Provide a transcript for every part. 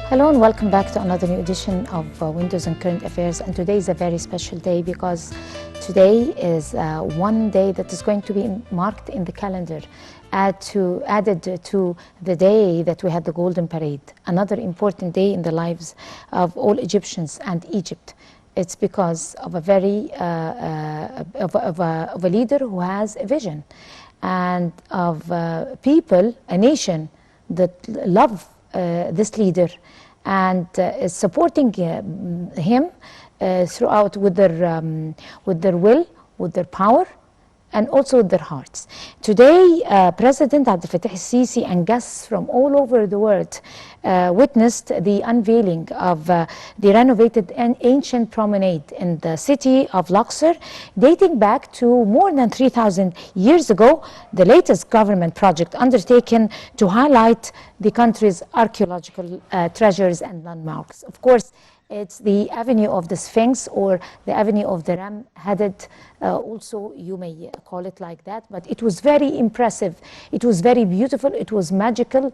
Hello and welcome back to another new edition of Windows and Current Affairs. And today is a very special day because today is one day that is going to be marked in the calendar, added to the day that we had the Golden Parade, another important day in the lives of all Egyptians and Egypt. It's because of a very of a leader who has a vision, and of people, a nation that love this leader and is supporting him throughout with their will, with their power, and also with their hearts. Today, President Abdel Fattah el-Sisi and guests from all over the world witnessed the unveiling of the renovated and ancient promenade in the city of Luxor, dating back to more than 3,000 years ago, the latest government project undertaken to highlight the country's archaeological treasures and landmarks. Of course, it's the Avenue of the Sphinx, or the Avenue of the Ram-headed, also you may call it like that, but it was very impressive. It was very beautiful. It was magical.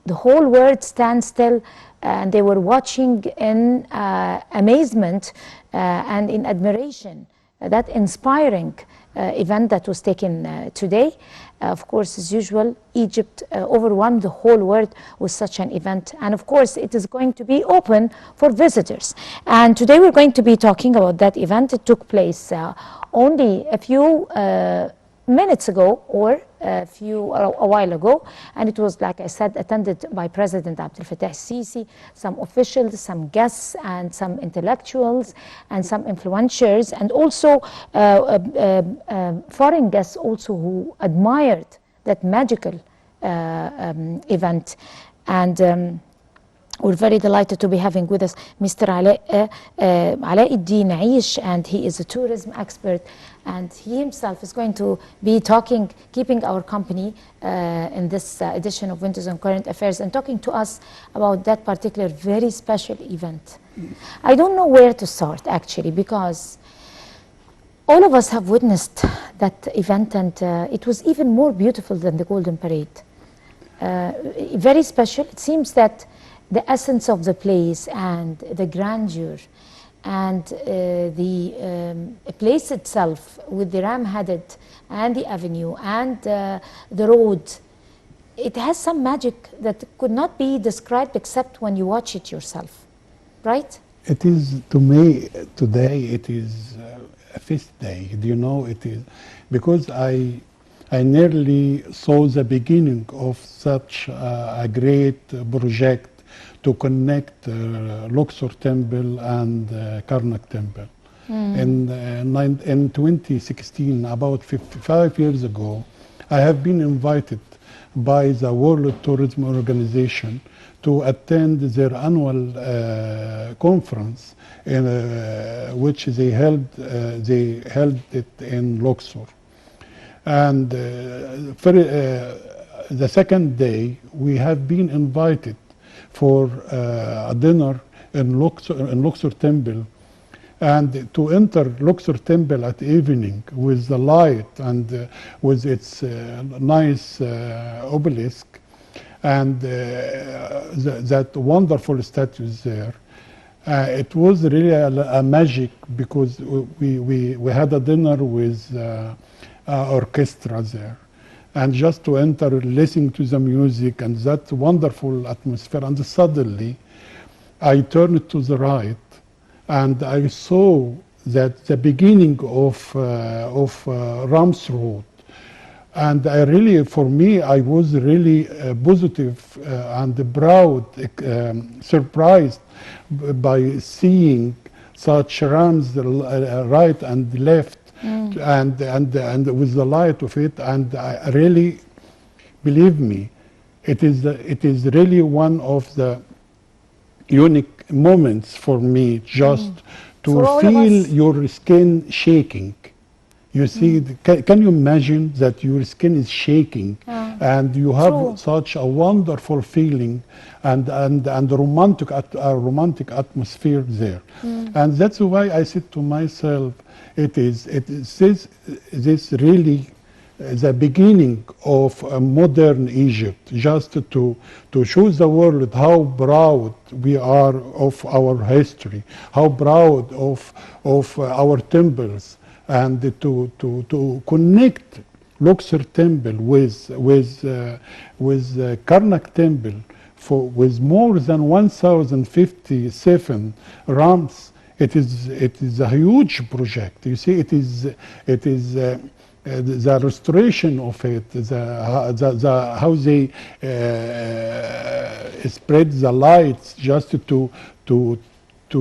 The whole world stand still, and they were watching in amazement and in admiration. That inspiring event that was taken today. Of course, as usual, Egypt overwhelmed the whole world with such an event. And of course, it is going to be open for visitors. And today we're going to be talking about that event. It took place only a few minutes ago, or a while ago, and it was, like I said, attended by President Abdel Fattah el-Sisi, some officials, some guests, and some intellectuals, and some influencers, and also foreign guests also who admired that magical event. And we're very delighted to be having with us Mr. Alaa Eish, and he is a tourism expert, and he himself is going to be keeping our company in this edition of Windows on Current Affairs, and talking to us about that particular very special event. I don't know where to start, actually, because all of us have witnessed that event, and it was even more beautiful than the Golden Parade. Very special. It seems that the essence of the place and the grandeur and the place itself, with the ram-headed and the avenue and the road, it has some magic that could not be described except when you watch it yourself, right? It is, to me, today it is a feast day. Do you know, it is because I nearly saw the beginning of such a great project to connect Luxor Temple and Karnak Temple. In 2016, about 55 years ago, I have been invited by the World Tourism Organization to attend their annual conference, which they held it in Luxor. And the second day, we have been invited for a dinner in Luxor Temple, and to enter Luxor Temple at evening with the light and with its nice obelisk and that wonderful statues there. It was really a magic, because we had a dinner with orchestra there. And just to enter, listening to the music and that wonderful atmosphere, and suddenly I turned to the right, and I saw that the beginning of Ram's Road. And I really, for me, I was really positive and proud, surprised by seeing such rams right and left. And with the light of it, and I really, believe me, it is really one of the unique moments for me, just to feel your skin shaking. You see, can you imagine that your skin is shaking, and you have such a wonderful feeling and a romantic atmosphere there. And that's why I said to myself, this really the beginning of a modern Egypt, just to show the world how proud we are of our history, how proud of our temples, and to connect Luxor Temple with Karnak Temple with more than 1,057 ramps. It is a huge project. You see, it is the restoration of it, how they spread the lights just to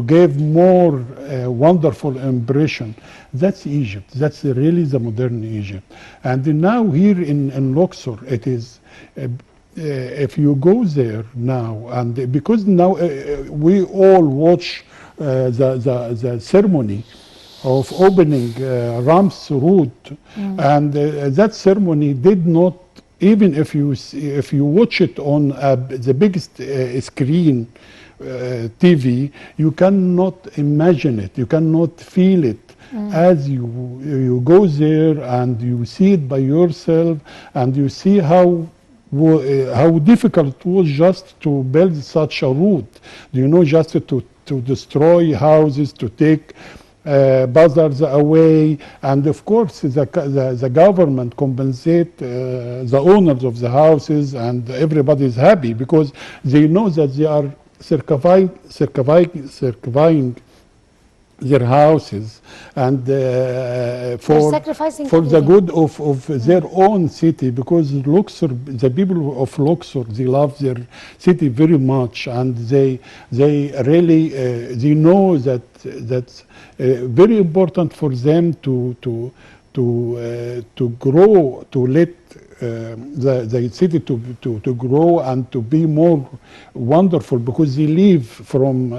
give more wonderful impression. That's Egypt. That's really the modern Egypt. And now here in Luxor, it is. If you go there now, and because now we all watch the ceremony of opening Ram's route, and that ceremony did not, even if you watch it on the biggest screen TV, you cannot imagine it, you cannot feel it. As you go there and you see it by yourself, and you see how difficult it was just to build such a route. You know, just to destroy houses, to take bazaars away, and of course the government compensate the owners of the houses, and everybody is happy because they know that they are surviving their houses, and for the good of their own city, because Luxor, the people of Luxor, they love their city very much, and they really they know that that's very important for them to grow, to let the city to grow and to be more wonderful, because they live from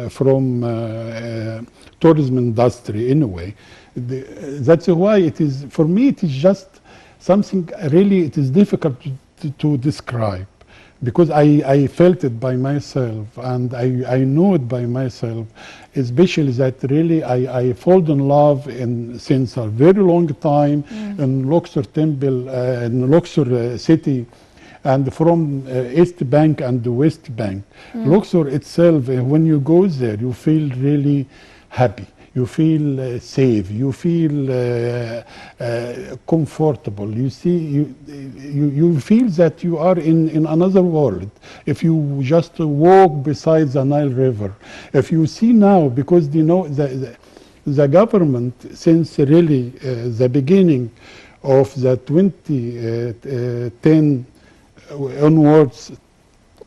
tourism industry anyway. That's why it is, for me, it is just something really, it is difficult to describe, because I felt it by myself, and I know it by myself, especially that really I fall in love since a very long time in Luxor Temple, in Luxor city, and from East Bank and the West Bank. Luxor itself, when you go there, you feel really happy. You feel safe. You feel comfortable. You see, you feel that you are in another world. If you just walk beside the Nile River, if you see now, because you know the government, since really the beginning of the 2010 onwards,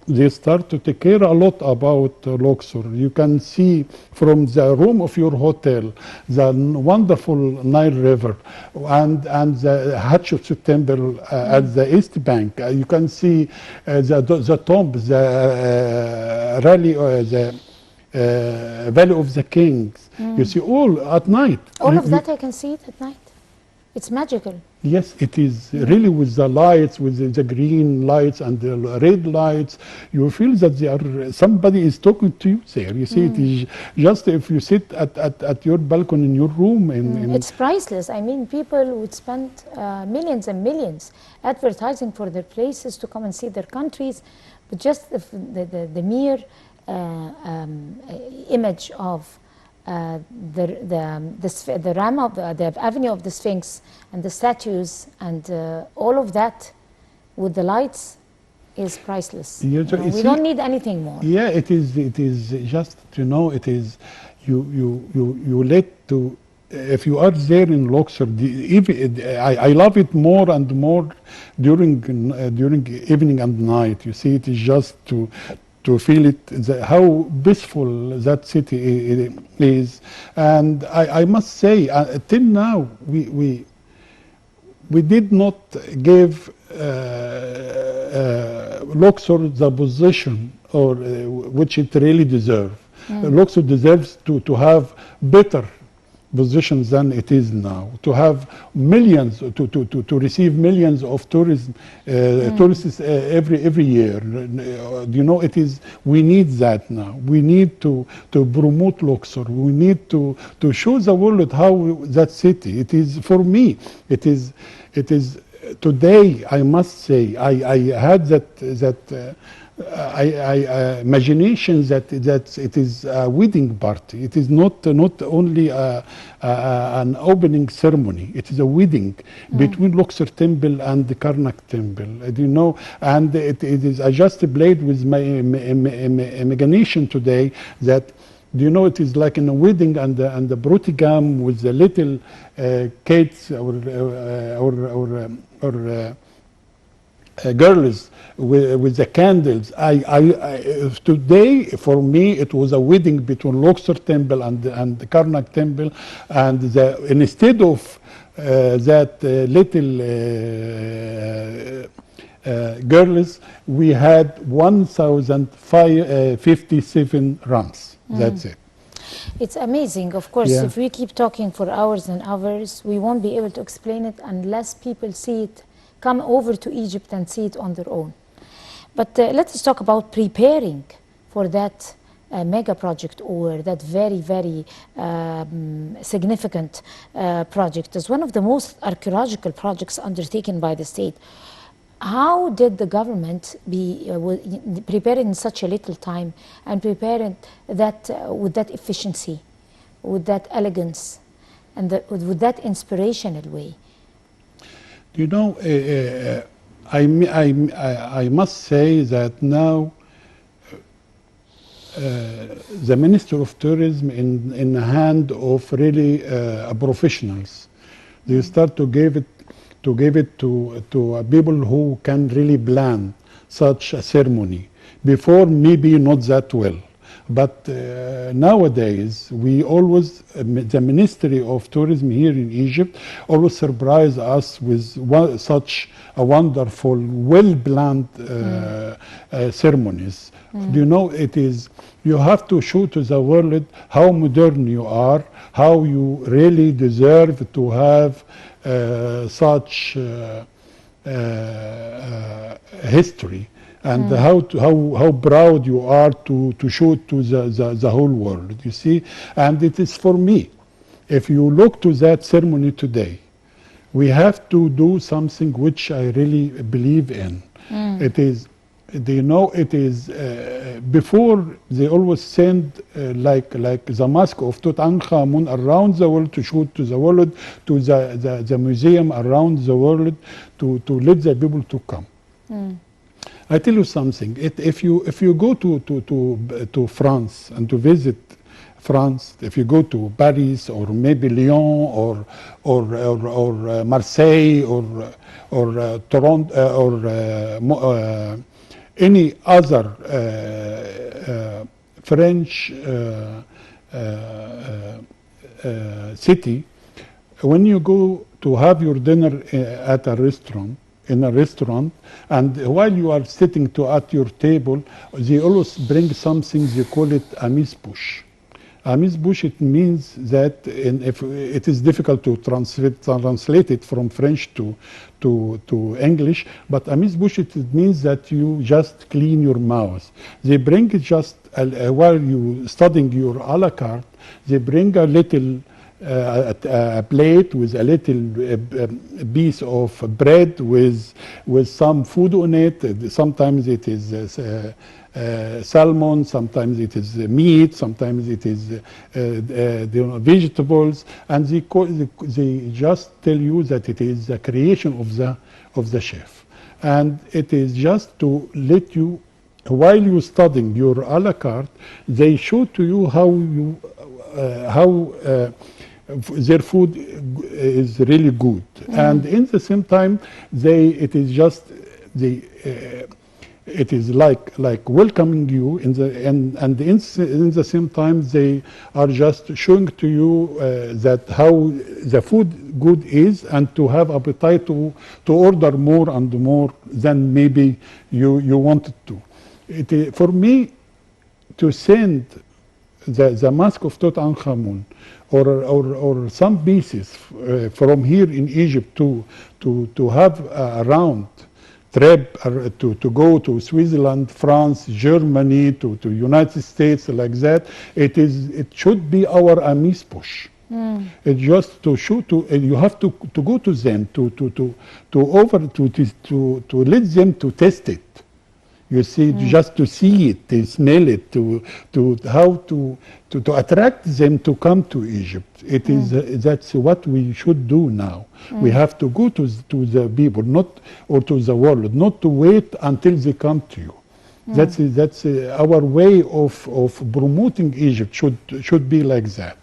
they start to take care a lot about Luxor. You can see from the room of your hotel the wonderful Nile River, and the Hatshepsut Temple at the East Bank. You can see the tomb, the Valley of the Kings. You see all at night. All of that I can see it at night. It's magical. Yes, it is really, with the lights, with the green lights and the red lights. You feel that somebody is talking to you there. You see, it is just if you sit at your balcony in your room. It's priceless. I mean, people would spend millions and millions advertising for their places to come and see their countries, but just the mere image of the ram of the avenue of the Sphinx and the statues and all of that with the lights is priceless. Yeah, we don't need anything more. Yeah, it is just, it is you let to, if you are there in Luxor, I love it more and more during evening and night. You see, it is just to feel it, how peaceful that city is. And I must say, till now, we did not give Luxor the position which it really deserves. Luxor deserves to have better positions than it is now, to have millions, to receive millions of tourists every year. It is, we need that now. We need to promote Luxor. We need to show the world how that city, it is, for me, it is It is today. I must say, I had imagination that it is a wedding party. It is not only an opening ceremony. It is a wedding between Luxor Temple and the Karnak Temple. Do you know? And it is. I just played with my imagination today that. Do you know it is like in a wedding and the brotigam with the little kids or girls with the candles. Today for me it was a wedding between Luxor Temple and the Karnak Temple, and instead of that little girls, we had 1,057 rams. That's it. It's amazing. Of course, Yeah. if we keep talking for hours and hours, we won't be able to explain it unless people see it, come over to Egypt and see it on their own. But let's talk about preparing for that mega project, or that very, very significant project. As one of the most archaeological projects undertaken by the state. How did the government prepare in such a little time and prepare that with that efficiency, with that elegance, and with that inspirational way? You know, I must say that now the Minister of Tourism in the hand of really professionals. They start to give it to people who can really plan such a ceremony. Before, maybe not that well. But nowadays, we always, the Ministry of Tourism here in Egypt, always surprise us with such a wonderful, well-planned ceremonies. Do you know, it is, you have to show to the world how modern you are, how you really deserve to have such history, and how proud you are to show to the whole world, you see. And it is for me, if you look to that ceremony today, we have to do something which I really believe in. It is, you know, it is before they always send like the mask of Tutankhamun around the world to show to the world, to the museum around the world, to let the people to come. I tell you something. If you go to France and to visit France, if you go to Paris or maybe Lyon or Marseille or Toronto or any other French city, when you go to have your dinner at a restaurant, and while you are sitting at your table, they always bring something, they call it amuse-bouche. Amuse-bouche, it means that if it is difficult to translate it from French to English, but amuse-bouche, it means that you just clean your mouth. They bring it just while you studying your a la carte, they bring a little a plate with a little piece of bread with some food on it. Sometimes it is salmon, sometimes it is meat, sometimes it is vegetables, and they just tell you that it is the creation of the chef, and it is just to let you, while you studying your a la carte, they show to you how their food is really good, and in the same time it is like welcoming you and in the same time they are just showing to you that how the food good is, and to have appetite to order more and more than maybe you wanted to. For me, to send the mask of Tutankhamun or some pieces from here in Egypt to have a round trip to go to Switzerland, France, Germany, to United States, like that, it should be our amuse-bouche. It's just to show you have to go to them to let them to test it. You see, just to see it, to smell it, to attract them to come to Egypt. It is that's what we should do now. We have to go to the people, not or to the world, not to wait until they come to you. That's our way of promoting Egypt should be like that.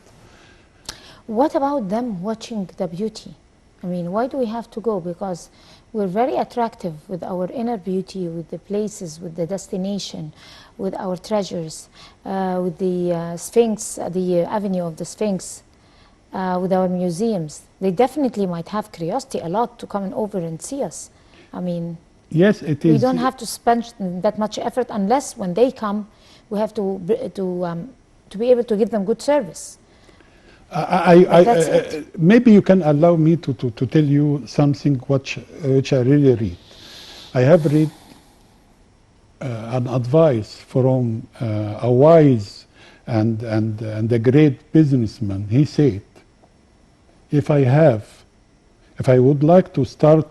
What about them watching the beauty? I mean, why do we have to go? Because we're very attractive with our inner beauty, with the places, with the destination, with our treasures, with the Sphinx, the Avenue of the Sphinx, with our museums. They definitely might have curiosity a lot to come over and see us. I mean, yes, it is. We don't have to spend that much effort unless when they come, we have to be able to give them good service. Maybe you can allow me to tell you something which I really read. I have read an advice from a wise and a great businessman. He said, if I would like to start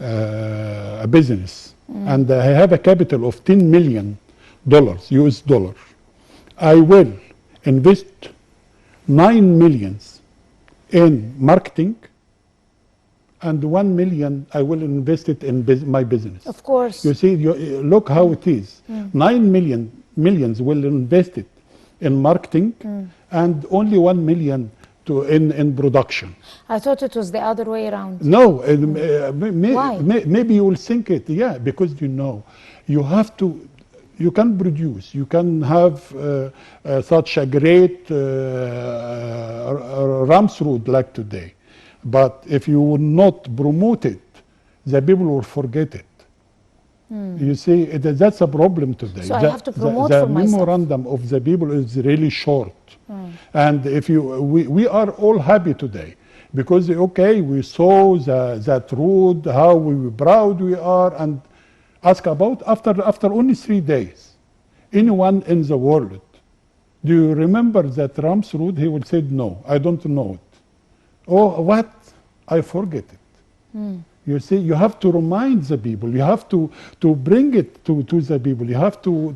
a business and I have a capital of $10 million, US dollars, I will invest 9 million in marketing and 1 million I will invest it in my business. Of course. You see, look how it is. 9 millions will invest it in marketing and only 1 million in production. I thought it was the other way around. No, Why? Maybe you will think it, yeah, because you have to. You can produce, you can have such a great Rams road like today. But if you will not promote it, the people will forget it. You see, that's a problem today. So I have to promote the for myself. memorandum of the people is really short. And if we are all happy today because, okay, we saw that road, how proud we are, and ask about after only 3 days. Anyone in the world, do you remember that Rams road? He would say, no, I don't know it. Oh, what? I forget it. You see, you have to remind the people. You have to bring it to the people. You have to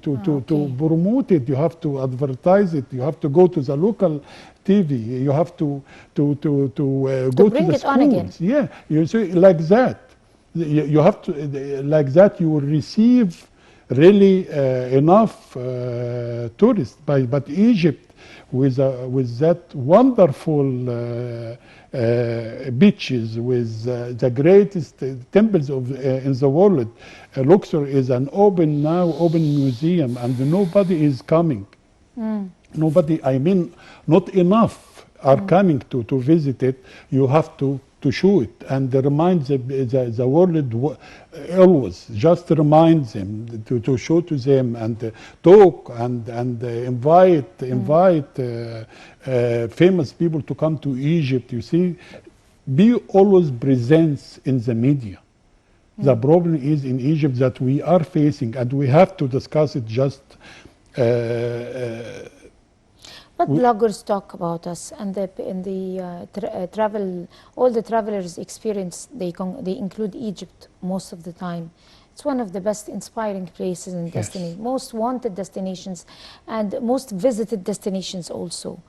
promote it. You have to advertise it. You have to go to the local TV. You have to go to the schools. On again. Yeah, you see, like that. You have to, like that, you will receive really enough tourists. But Egypt, with that wonderful beaches, with the greatest temples in the world, Luxor is an open museum, and nobody is coming. Nobody, I mean, not enough are coming to visit it. You have to show it and remind the world always. Just remind them to show to them and talk and invite famous people to come to Egypt. You see, be always present in the media. The problem is in Egypt that we are facing, and we have to discuss it. Just but bloggers talk about us, and travel. All the travelers' experience, they include Egypt most of the time. It's one of the best inspiring places and destinations, most wanted destinations, and most visited destinations also.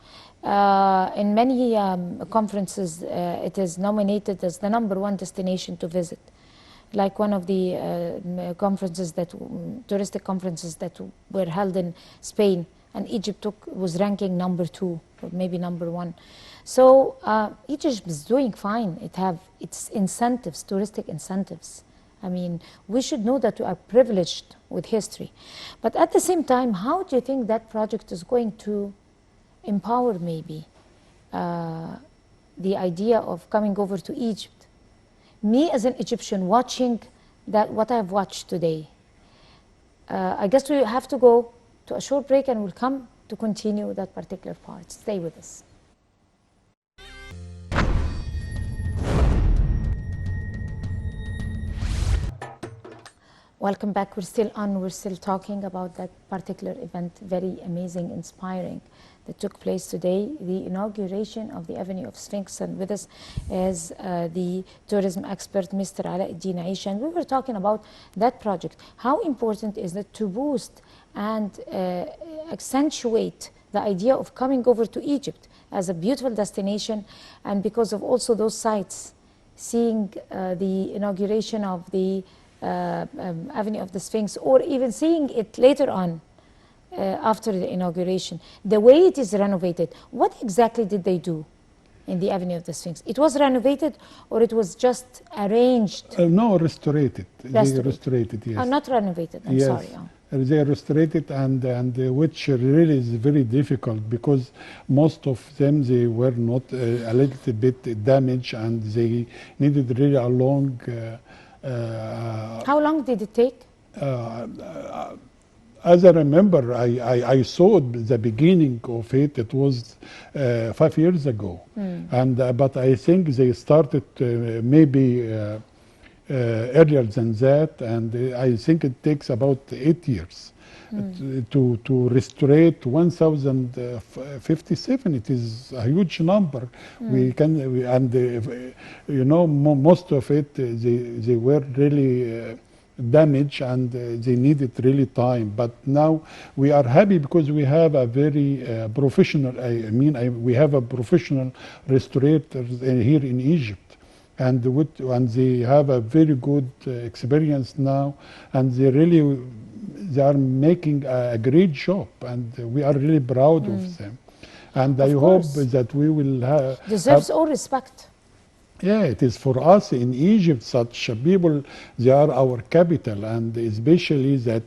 In many conferences, it is nominated as the #1 destination to visit. Like one of the conferences touristic conferences that were held in Spain. And Egypt was ranking #2 or maybe #1. So Egypt is doing fine. Its incentives, touristic incentives. I mean, we should know that we are privileged with history. But at the same time, how do you think that project is going to empower maybe the idea of coming over to Egypt? Me as an Egyptian watching what I've watched today, I guess we have to go to a short break, and we'll come to continue that particular part. Stay with us. Welcome back. We're still talking about that particular event. Very amazing, inspiring. that took place today, the inauguration of the Avenue of Sphinx. And with us is the tourism expert, Mr. Alaa, Eish. And we were talking about that project. How important is it to boost and accentuate the idea of coming over to Egypt as a beautiful destination, and because of also those sites, seeing the inauguration of the Avenue of the Sphinx, or even seeing it later on after the inauguration, the way it is renovated. What exactly did they do in the Avenue of the Sphinx? It was renovated, or it was just arranged? No, restored. They restored it, yes. Not renovated, I'm yes. sorry. They restored it, and which really is very difficult, because most of them, they were not a little bit damaged, and they needed really a long... How long did it take? As I remember, I saw the beginning of it. It was 5 years ago, and but I think they started maybe earlier than that, and I think it takes about 8 years to restore 1,057. It is a huge number. We can, and you know, most of it they were really damage, and they needed really time. But now we are happy because we have a very professional, we have a professional restorator here in Egypt, and they have a very good experience now, and they are making a great job, and we are really proud of them. And I hope that we will deserves all respect. Yeah, it is for us in Egypt, such people, they are our capital, and especially that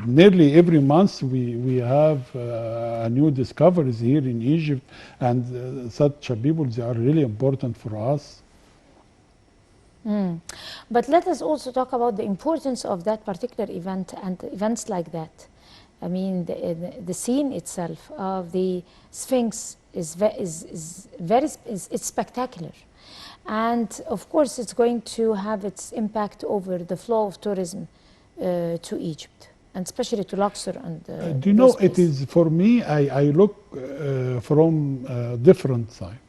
nearly every month we have a new discoveries here in Egypt, and such people, they are really important for us. But let us also talk about the importance of that particular event and events like that. I mean, the scene itself of the Sphinx is spectacular, and of course it's going to have its impact over the flow of tourism to Egypt, and especially to Luxor. And do you know, it is, for me, I look from a different side.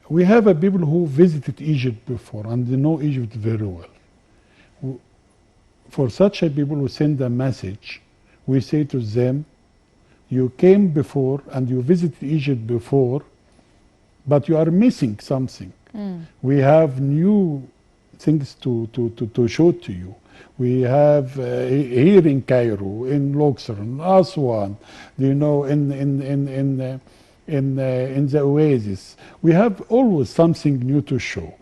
We have people who visited Egypt before, and they know Egypt very well. For such a people who send a message, we say to them, you came before and you visited Egypt before, but you are missing something. We have new things to show to you. We have here in Cairo, in Luxor, in Aswan, you know, in the oasis. We have always something new to show.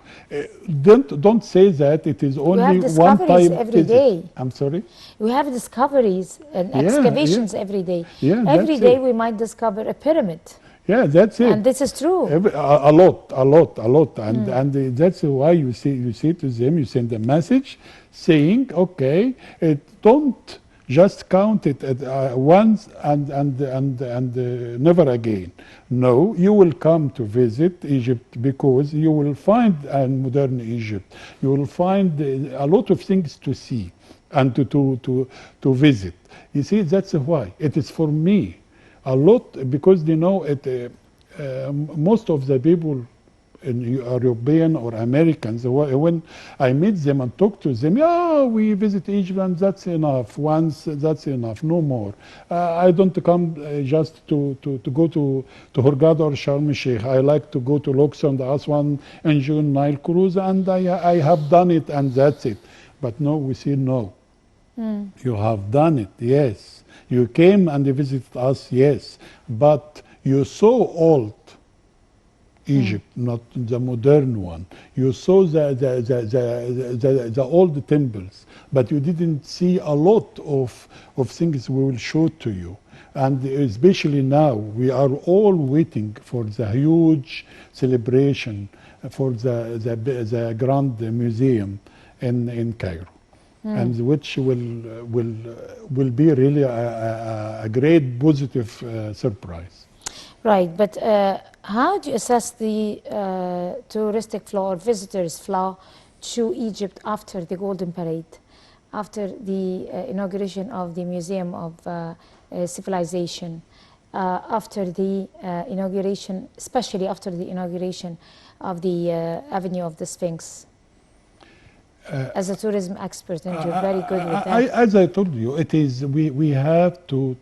Don't say that it is only one time every day. I'm sorry? We have discoveries and excavations every day. Every day we might discover a pyramid. Yeah, that's it. And this is true. A lot. And that's why you say to them, you send a message saying, okay, don't just count it at once and never again. No, you will come to visit Egypt because you will find a modern Egypt. You will find a lot of things to see and to visit. You see, that's why. It is for me a lot, because you know, most of the people in European or Americans, when I meet them and talk to them, yeah, we visit Egypt and that's enough. Once, that's enough, no more. I don't come just to go to Hurghada or Sharm el-Sheikh. I like to go to Luxor and Aswan and June Nile cruise, and I have done it, and that's it. But no, we say no. You have done it, yes. You came and visited us, yes. But you saw old Egypt, not the modern one. You saw the old temples, but you didn't see a lot of things we will show to you. And especially now, we are all waiting for the huge celebration for the Grand Museum in Cairo, and which will be really a great positive surprise. Right, but how do you assess the touristic flow or visitors' flow to Egypt after the Golden Parade, after the inauguration of the Museum of Civilization? after the inauguration, especially after the inauguration of the Avenue of the Sphinx? As a tourism expert, and you're very good with that. As I told you, it is we have to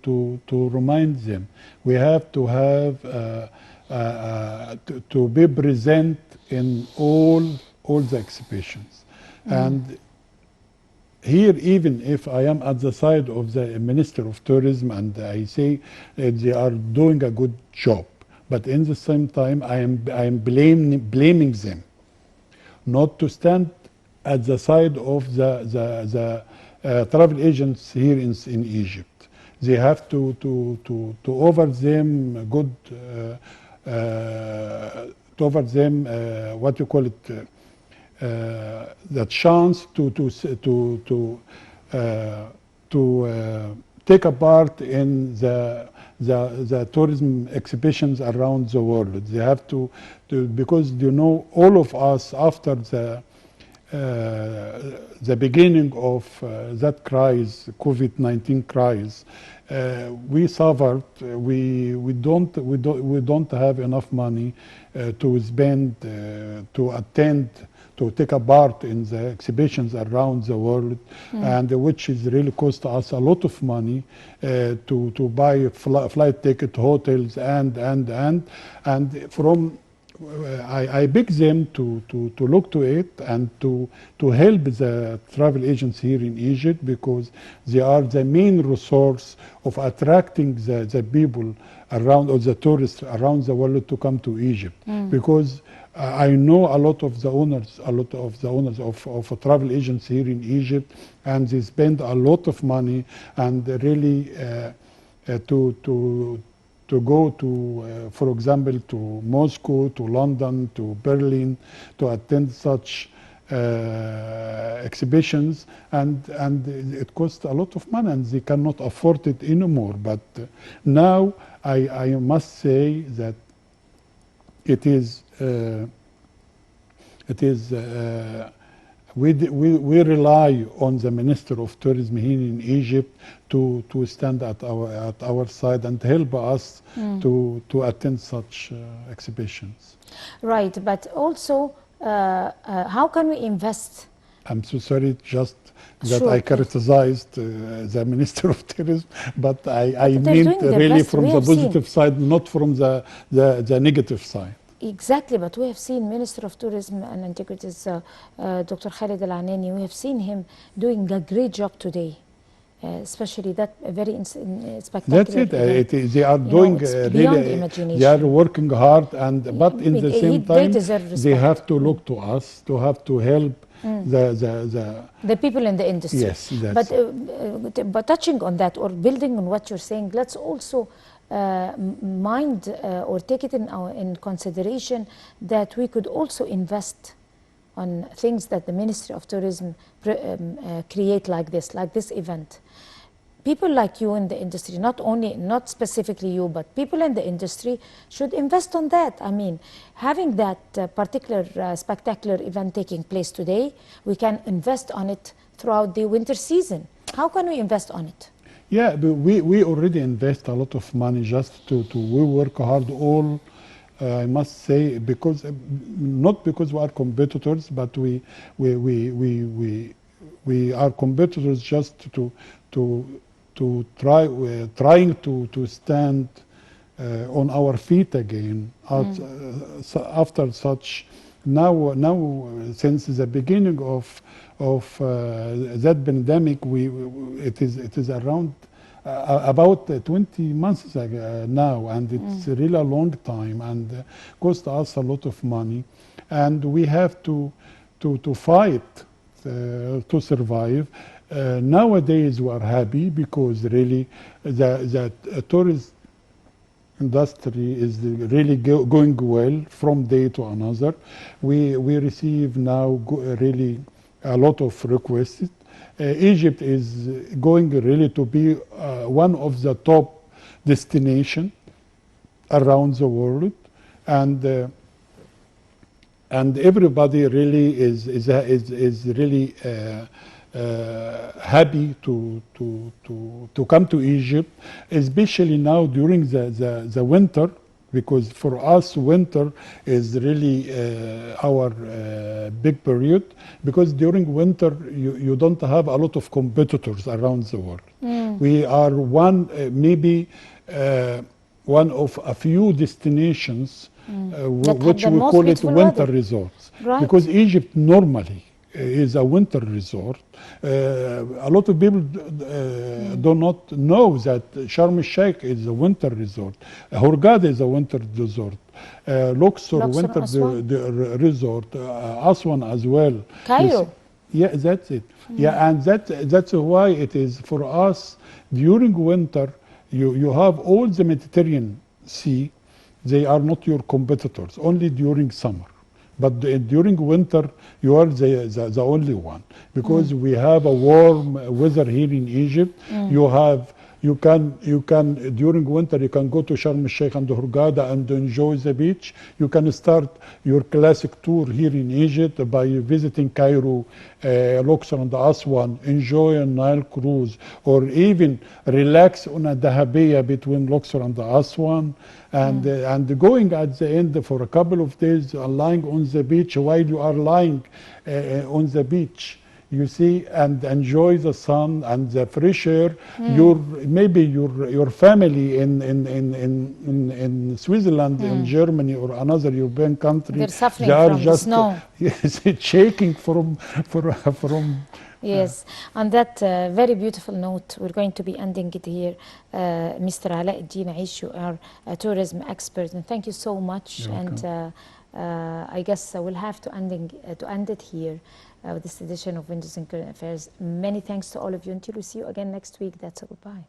remind them. We have to have to be present in all the exhibitions, and here, even if I am at the side of the Minister of Tourism and I say they are doing a good job, but in the same time I am blaming them not to stand at the side of the travel agents here in Egypt. They have to offer them good to offer them what you call it. The chance to take a part in the tourism exhibitions around the world. They have to because you know all of us after the beginning of that crisis, COVID-19 crisis, we suffered. We don't have enough money to spend to attend. To take a part in the exhibitions around the world, and which is really cost us a lot of money to buy flight ticket, hotels, and from I beg them to look to it and to help the travel agents here in Egypt, because they are the main resource of attracting the people around, or the tourists around the world to come to Egypt, because I know a lot of the owners of travel agents here in Egypt, and they spend a lot of money, and really to go to, for example, to Moscow, to London, to Berlin, to attend such exhibitions, and it costs a lot of money, and they cannot afford it anymore. But now I must say that it is we rely on the Minister of Tourism here in Egypt to stand at our side and help us to attend such exhibitions. Right, but also how can we invest? I'm so sorry, just that Sure, I criticized the Minister of Tourism, but I meant doing their really best. from We the have seen. positive side, not from the negative side. Exactly, but we have seen Minister of Tourism and Antiquities, Dr. Khalid Al-Anani, we have seen him doing a great job today, especially that very spectacular That's it. event. They are doing it's beyond really. imagination. They are working hard, but in the same They time, deserve they respect. have to look to us to have to help The people in the industry. Yes, that's but touching on that or building on what you're saying, let's also mind or take it in consideration that we could also invest on things that the Ministry of Tourism create like this event. People like you in the industry, not specifically you, but people in the industry should invest on that. I mean, having that particular spectacular event taking place today, we can invest on it throughout the winter season. How can we invest on it? Yeah, but we already invest a lot of money just we work hard all. I must say, because not because we are competitors, but we are competitors just trying to stand on our feet again after such. Now since the beginning of that pandemic, it is around about 20 months now, and it's really a long time and cost us a lot of money, and we have to fight to survive. Nowadays we are happy because really the tourist industry is really going well from day to another. We receive now really a lot of requests. Egypt is going really to be one of the top destination around the world, and everybody really is really happy to come to Egypt, especially now during the winter, because for us winter is really our big period, because during winter you don't have a lot of competitors around the world. We are maybe one of a few destinations which we call it winter resorts. Right. Because Egypt normally is a winter resort. A lot of people do not know that Sharm el-Sheikh is a winter resort. Hurghada is a winter resort. Luxor winter resort. Aswan as well. Cairo. Yeah, that's it. Yeah, and that's why it is for us during winter. You have all the Mediterranean Sea. They are not your competitors. Only during summer. But during winter, you are the only one, because we have a warm weather here in Egypt. You can during winter you can go to Sharm el-Sheikh and Hurghada and enjoy the beach. You can start your classic tour here in Egypt by visiting Cairo, Luxor and Aswan, enjoy a Nile cruise, or even relax on a dahabeya between Luxor and Aswan, and going at the end for a couple of days lying on the beach. While you are lying on the beach, you see, and enjoy the sun and the fresh air. Maybe your family in Switzerland, in Germany, or another European country, they're suffering they are from just the snow. Yes, shaking from. Yes, on that very beautiful note, we're going to be ending it here. Mr. Alaa Eish, you are a tourism expert, and thank you so much. And I guess we'll have to end it here with this edition of Windows and Current Affairs. Many thanks to all of you. Until we see you again next week, that's a goodbye.